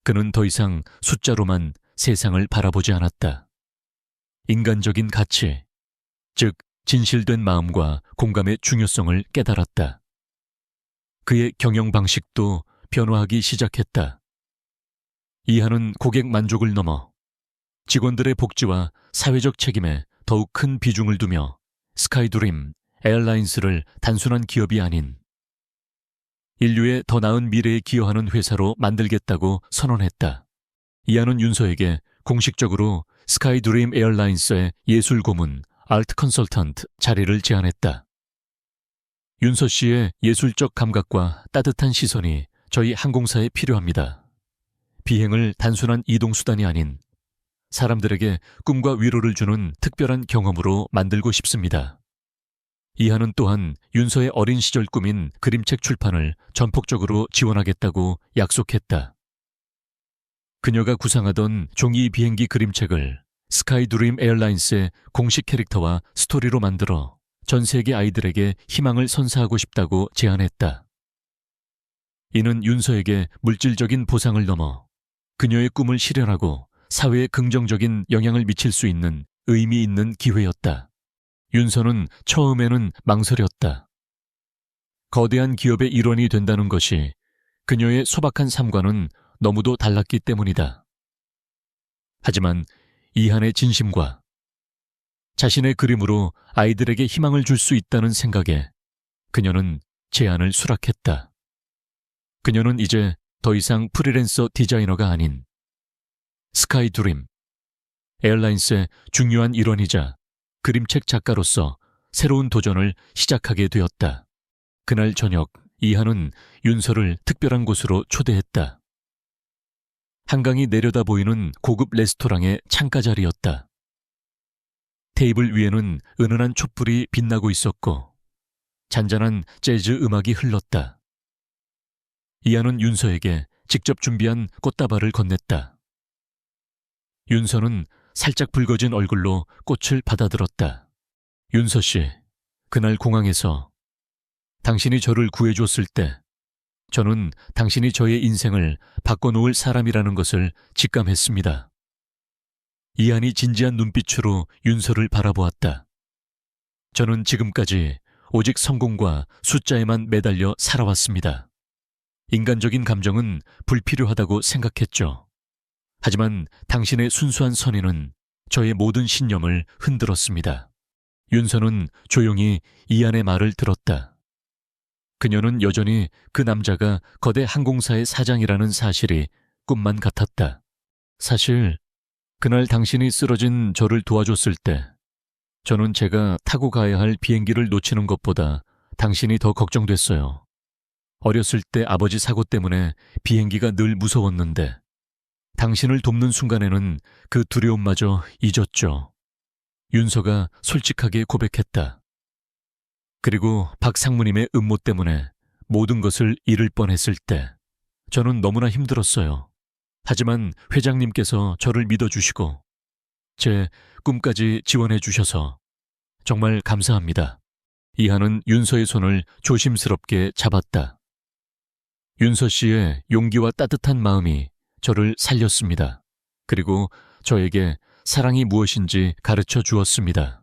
그는 더 이상 숫자로만 세상을 바라보지 않았다. 인간적인 가치, 즉 진실된 마음과 공감의 중요성을 깨달았다. 그의 경영 방식도 변화하기 시작했다. 이하는 고객 만족을 넘어 직원들의 복지와 사회적 책임에 더욱 큰 비중을 두며 스카이드림 에어라인스를 단순한 기업이 아닌 인류의 더 나은 미래에 기여하는 회사로 만들겠다고 선언했다. 이하는 윤서에게 공식적으로 스카이드림 에어라인스의 예술 고문, 아트 컨설턴트 자리를 제안했다. 윤서 씨의 예술적 감각과 따뜻한 시선이 저희 항공사에 필요합니다. 비행을 단순한 이동수단이 아닌 사람들에게 꿈과 위로를 주는 특별한 경험으로 만들고 싶습니다. 이하는 또한 윤서의 어린 시절 꿈인 그림책 출판을 전폭적으로 지원하겠다고 약속했다. 그녀가 구상하던 종이 비행기 그림책을 스카이드림 에어라인스의 공식 캐릭터와 스토리로 만들어 전 세계 아이들에게 희망을 선사하고 싶다고 제안했다. 이는 윤서에게 물질적인 보상을 넘어 그녀의 꿈을 실현하고 사회에 긍정적인 영향을 미칠 수 있는 의미 있는 기회였다. 윤서는 처음에는 망설였다. 거대한 기업의 일원이 된다는 것이 그녀의 소박한 삶과는 너무도 달랐기 때문이다. 하지만 이한의 진심과 자신의 그림으로 아이들에게 희망을 줄 수 있다는 생각에 그녀는 제안을 수락했다. 그녀는 이제 더 이상 프리랜서 디자이너가 아닌 스카이드림, 에어라인스의 중요한 일원이자 그림책 작가로서 새로운 도전을 시작하게 되었다. 그날 저녁 이하는 윤서를 특별한 곳으로 초대했다. 한강이 내려다 보이는 고급 레스토랑의 창가 자리였다. 테이블 위에는 은은한 촛불이 빛나고 있었고 잔잔한 재즈 음악이 흘렀다. 이하는 윤서에게 직접 준비한 꽃다발을 건넸다. 윤서는 살짝 붉어진 얼굴로 꽃을 받아들었다. 윤서 씨, 그날 공항에서 당신이 저를 구해줬을 때 저는 당신이 저의 인생을 바꿔놓을 사람이라는 것을 직감했습니다. 이한이 진지한 눈빛으로 윤서를 바라보았다. 저는 지금까지 오직 성공과 숫자에만 매달려 살아왔습니다. 인간적인 감정은 불필요하다고 생각했죠. 하지만 당신의 순수한 선의는 저의 모든 신념을 흔들었습니다. 윤서는 조용히 이한의 말을 들었다. 그녀는 여전히 그 남자가 거대 항공사의 사장이라는 사실이 꿈만 같았다. 사실 그날 당신이 쓰러진 저를 도와줬을 때 저는 제가 타고 가야 할 비행기를 놓치는 것보다 당신이 더 걱정됐어요. 어렸을 때 아버지 사고 때문에 비행기가 늘 무서웠는데 당신을 돕는 순간에는 그 두려움마저 잊었죠. 윤서가 솔직하게 고백했다. 그리고 박 상무님의 음모 때문에 모든 것을 잃을 뻔했을 때 저는 너무나 힘들었어요. 하지만 회장님께서 저를 믿어주시고 제 꿈까지 지원해 주셔서 정말 감사합니다. 이하는 윤서의 손을 조심스럽게 잡았다. 윤서 씨의 용기와 따뜻한 마음이 저를 살렸습니다. 그리고 저에게 사랑이 무엇인지 가르쳐 주었습니다.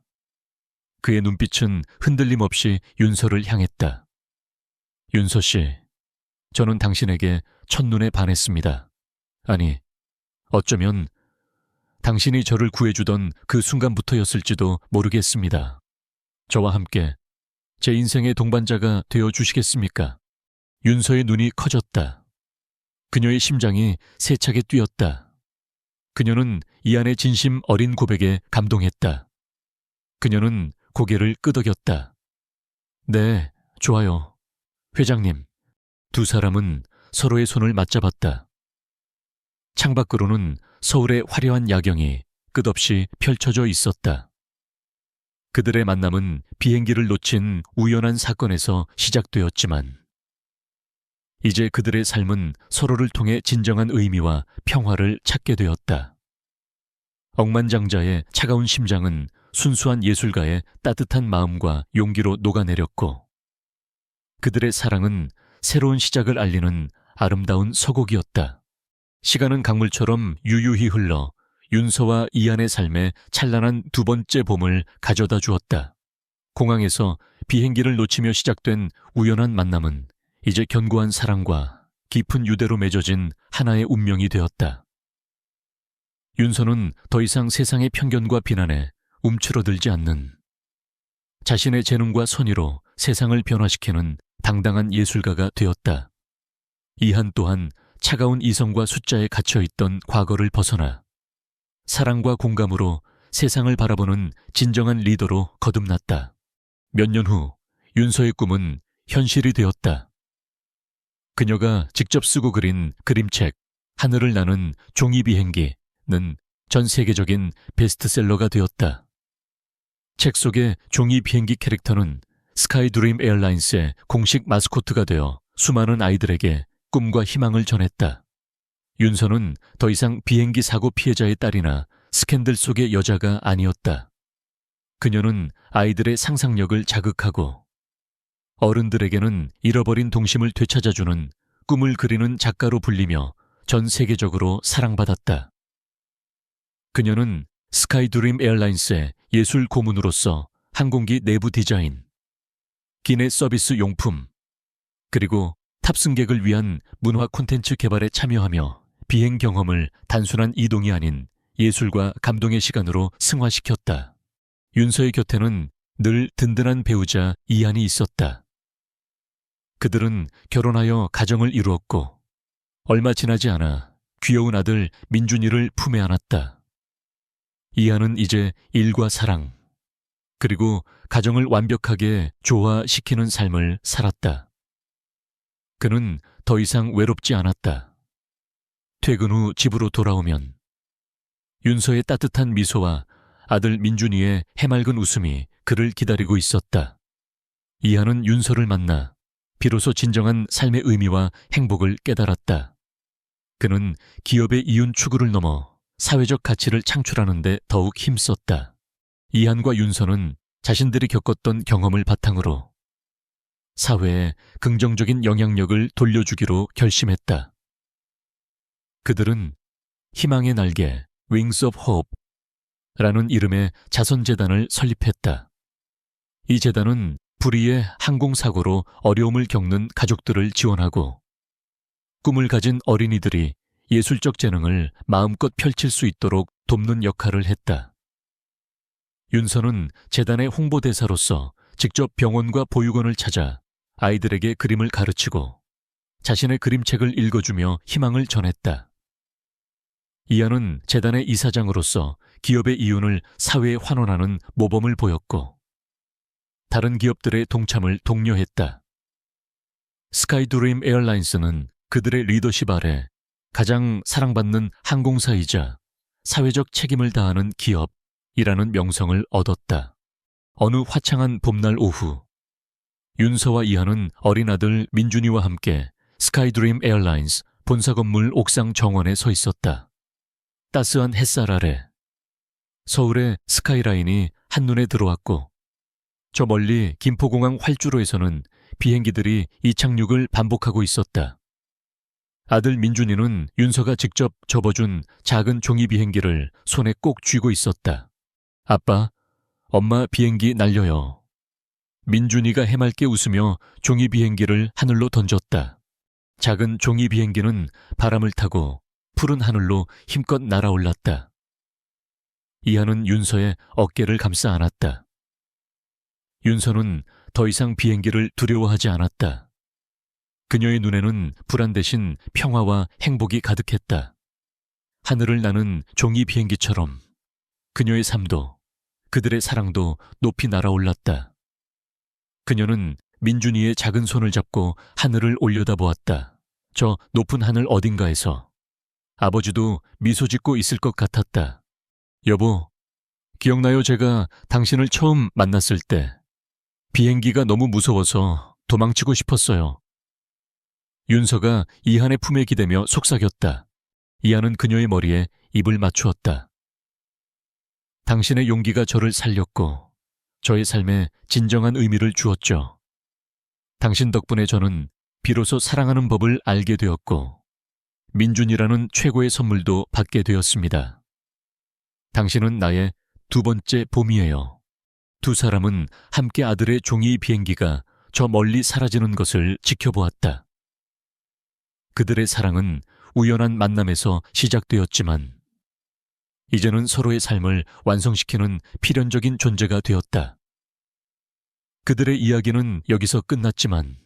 그의 눈빛은 흔들림 없이 윤서를 향했다. 윤서 씨, 저는 당신에게 첫눈에 반했습니다. 아니, 어쩌면 당신이 저를 구해주던 그 순간부터였을지도 모르겠습니다. 저와 함께 제 인생의 동반자가 되어 주시겠습니까? 윤서의 눈이 커졌다. 그녀의 심장이 세차게 뛰었다. 그녀는 이안의 진심 어린 고백에 감동했다. 그녀는 고개를 끄덕였다. 네, 좋아요. 회장님. 두 사람은 서로의 손을 맞잡았다. 창밖으로는 서울의 화려한 야경이 끝없이 펼쳐져 있었다. 그들의 만남은 비행기를 놓친 우연한 사건에서 시작되었지만 이제 그들의 삶은 서로를 통해 진정한 의미와 평화를 찾게 되었다. 억만장자의 차가운 심장은 순수한 예술가의 따뜻한 마음과 용기로 녹아내렸고 그들의 사랑은 새로운 시작을 알리는 아름다운 서곡이었다. 시간은 강물처럼 유유히 흘러 윤서와 이안의 삶에 찬란한 두 번째 봄을 가져다 주었다. 공항에서 비행기를 놓치며 시작된 우연한 만남은 이제 견고한 사랑과 깊은 유대로 맺어진 하나의 운명이 되었다. 윤서는 더 이상 세상의 편견과 비난에 움츠러들지 않는 자신의 재능과 선의로 세상을 변화시키는 당당한 예술가가 되었다. 이한 또한 차가운 이성과 숫자에 갇혀있던 과거를 벗어나 사랑과 공감으로 세상을 바라보는 진정한 리더로 거듭났다. 몇 년 후 윤서의 꿈은 현실이 되었다. 그녀가 직접 쓰고 그린 그림책 하늘을 나는 종이 비행기는 전 세계적인 베스트셀러가 되었다. 책 속의 종이 비행기 캐릭터는 스카이 드림 에어라인스의 공식 마스코트가 되어 수많은 아이들에게 꿈과 희망을 전했다. 윤서는 더 이상 비행기 사고 피해자의 딸이나 스캔들 속의 여자가 아니었다. 그녀는 아이들의 상상력을 자극하고 어른들에게는 잃어버린 동심을 되찾아주는 꿈을 그리는 작가로 불리며 전 세계적으로 사랑받았다. 그녀는 스카이 드림 에어라인스의 예술 고문으로서 항공기 내부 디자인, 기내 서비스 용품, 그리고 탑승객을 위한 문화 콘텐츠 개발에 참여하며 비행 경험을 단순한 이동이 아닌 예술과 감동의 시간으로 승화시켰다. 윤서의 곁에는 늘 든든한 배우자 이한이 있었다. 그들은 결혼하여 가정을 이루었고 얼마 지나지 않아 귀여운 아들 민준이를 품에 안았다. 이한은 이제 일과 사랑, 그리고 가정을 완벽하게 조화시키는 삶을 살았다. 그는 더 이상 외롭지 않았다. 퇴근 후 집으로 돌아오면 윤서의 따뜻한 미소와 아들 민준이의 해맑은 웃음이 그를 기다리고 있었다. 이한은 윤서를 만나 비로소 진정한 삶의 의미와 행복을 깨달았다. 그는 기업의 이윤 추구를 넘어 사회적 가치를 창출하는 데 더욱 힘썼다. 이한과 윤서는 자신들이 겪었던 경험을 바탕으로 사회에 긍정적인 영향력을 돌려주기로 결심했다. 그들은 희망의 날개, Wings of Hope 라는 이름의 자선재단을 설립했다. 이 재단은 불의의 항공사고로 어려움을 겪는 가족들을 지원하고 꿈을 가진 어린이들이 예술적 재능을 마음껏 펼칠 수 있도록 돕는 역할을 했다. 윤서는 재단의 홍보대사로서 직접 병원과 보육원을 찾아 아이들에게 그림을 가르치고 자신의 그림책을 읽어주며 희망을 전했다. 이하는 재단의 이사장으로서 기업의 이윤을 사회에 환원하는 모범을 보였고 다른 기업들의 동참을 독려했다. 스카이드림 에어라인스는 그들의 리더십 아래 가장 사랑받는 항공사이자 사회적 책임을 다하는 기업이라는 명성을 얻었다. 어느 화창한 봄날 오후 윤서와 이하는 어린 아들 민준이와 함께 스카이드림 에어라인스 본사 건물 옥상 정원에 서 있었다. 따스한 햇살 아래 서울의 스카이라인이 한눈에 들어왔고 저 멀리 김포공항 활주로에서는 비행기들이 이착륙을 반복하고 있었다. 아들 민준이는 윤서가 직접 접어준 작은 종이 비행기를 손에 꼭 쥐고 있었다. 아빠, 엄마 비행기 날려요. 민준이가 해맑게 웃으며 종이 비행기를 하늘로 던졌다. 작은 종이 비행기는 바람을 타고 푸른 하늘로 힘껏 날아올랐다. 이하는 윤서의 어깨를 감싸 안았다. 윤서는 더 이상 비행기를 두려워하지 않았다. 그녀의 눈에는 불안 대신 평화와 행복이 가득했다. 하늘을 나는 종이 비행기처럼 그녀의 삶도 그들의 사랑도 높이 날아올랐다. 그녀는 민준이의 작은 손을 잡고 하늘을 올려다보았다. 저 높은 하늘 어딘가에서 아버지도 미소 짓고 있을 것 같았다. 여보, 기억나요? 제가 당신을 처음 만났을 때 비행기가 너무 무서워서 도망치고 싶었어요. 윤서가 이한의 품에 기대며 속삭였다. 이한은 그녀의 머리에 입을 맞추었다. 당신의 용기가 저를 살렸고 저의 삶에 진정한 의미를 주었죠. 당신 덕분에 저는 비로소 사랑하는 법을 알게 되었고 민준이라는 최고의 선물도 받게 되었습니다. 당신은 나의 두 번째 봄이에요. 두 사람은 함께 아들의 종이 비행기가 저 멀리 사라지는 것을 지켜보았다. 그들의 사랑은 우연한 만남에서 시작되었지만 이제는 서로의 삶을 완성시키는 필연적인 존재가 되었다. 그들의 이야기는 여기서 끝났지만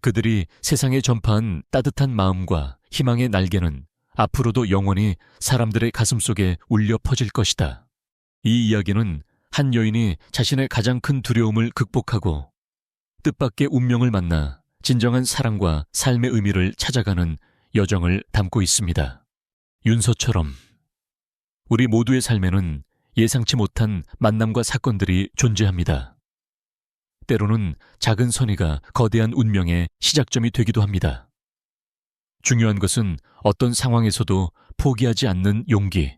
그들이 세상에 전파한 따뜻한 마음과 희망의 날개는 앞으로도 영원히 사람들의 가슴속에 울려 퍼질 것이다. 이 이야기는 한 여인이 자신의 가장 큰 두려움을 극복하고 뜻밖의 운명을 만나 진정한 사랑과 삶의 의미를 찾아가는 여정을 담고 있습니다. 윤서처럼 우리 모두의 삶에는 예상치 못한 만남과 사건들이 존재합니다. 때로는 작은 선의가 거대한 운명의 시작점이 되기도 합니다. 중요한 것은 어떤 상황에서도 포기하지 않는 용기,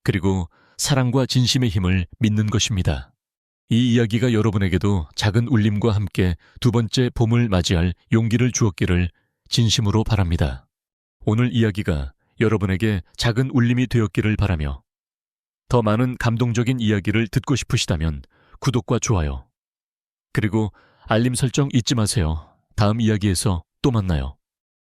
그리고 사랑과 진심의 힘을 믿는 것입니다. 이 이야기가 여러분에게도 작은 울림과 함께 두 번째 봄을 맞이할 용기를 주었기를 진심으로 바랍니다. 오늘 이야기가 여러분에게 작은 울림이 되었기를 바라며 더 많은 감동적인 이야기를 듣고 싶으시다면 구독과 좋아요, 그리고 알림 설정 잊지 마세요. 다음 이야기에서 또 만나요.